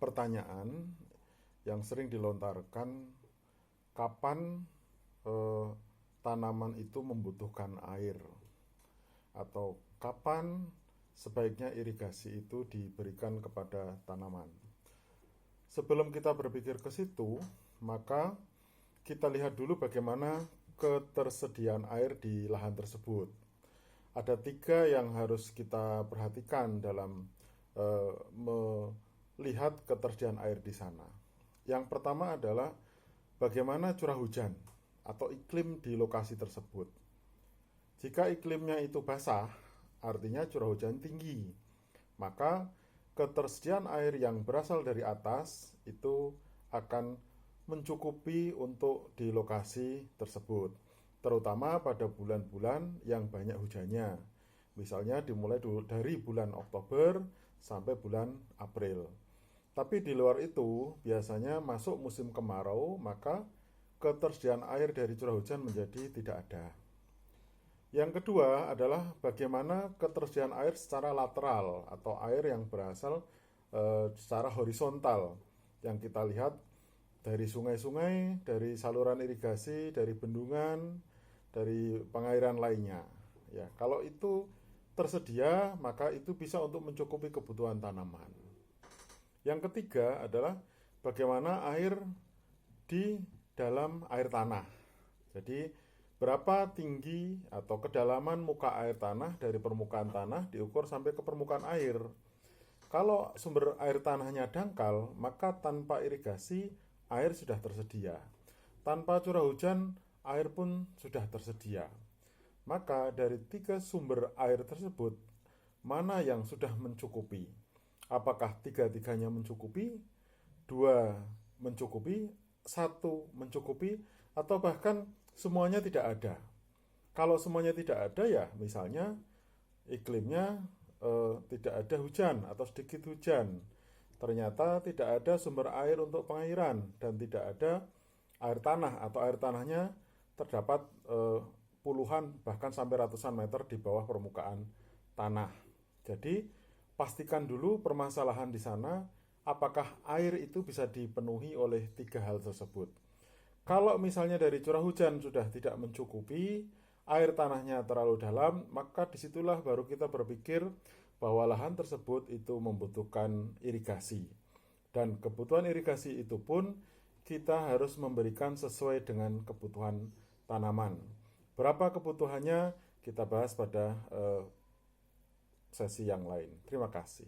Pertanyaan yang sering dilontarkan, kapan tanaman itu membutuhkan air, atau kapan sebaiknya irigasi itu diberikan kepada tanaman. Sebelum kita berpikir ke situ, maka kita lihat dulu bagaimana ketersediaan air di lahan tersebut. Ada tiga yang harus kita perhatikan dalam melihat ketersediaan air di sana. Yang pertama adalah bagaimana curah hujan atau iklim di lokasi tersebut. Jika iklimnya itu basah, artinya curah hujan tinggi, maka ketersediaan air yang berasal dari atas itu akan mencukupi untuk di lokasi tersebut, terutama pada bulan-bulan yang banyak hujannya. Misalnya dimulai dari bulan Oktober sampai bulan April. Tapi di luar itu, biasanya masuk musim kemarau, maka ketersediaan air dari curah hujan menjadi tidak ada. Yang kedua adalah bagaimana ketersediaan air secara lateral atau air yang berasal secara horizontal, yang kita lihat dari sungai-sungai, dari saluran irigasi, dari bendungan, dari pengairan lainnya. Ya, kalau itu tersedia, maka itu bisa untuk mencukupi kebutuhan tanaman. Yang ketiga adalah bagaimana air di dalam air tanah. Jadi berapa tinggi atau kedalaman muka air tanah dari permukaan tanah diukur sampai ke permukaan air. Kalau sumber air tanahnya dangkal, maka tanpa irigasi air sudah tersedia. Tanpa curah hujan, air pun sudah tersedia. Maka dari tiga sumber air tersebut, mana yang sudah mencukupi? Apakah tiga-tiganya mencukupi, dua mencukupi, satu mencukupi, atau bahkan semuanya tidak ada? Kalau semuanya tidak ada, ya misalnya iklimnya tidak ada hujan atau sedikit hujan, ternyata tidak ada sumber air untuk pengairan, dan tidak ada air tanah atau air tanahnya terdapat puluhan bahkan sampai ratusan meter di bawah permukaan tanah. Jadi pastikan dulu permasalahan di sana, apakah air itu bisa dipenuhi oleh tiga hal tersebut. Kalau misalnya dari curah hujan sudah tidak mencukupi, air tanahnya terlalu dalam, maka disitulah baru kita berpikir bahwa lahan tersebut itu membutuhkan irigasi. Dan kebutuhan irigasi itu pun kita harus memberikan sesuai dengan kebutuhan tanaman. Berapa kebutuhannya kita bahas pada sesi yang lain. Terima kasih.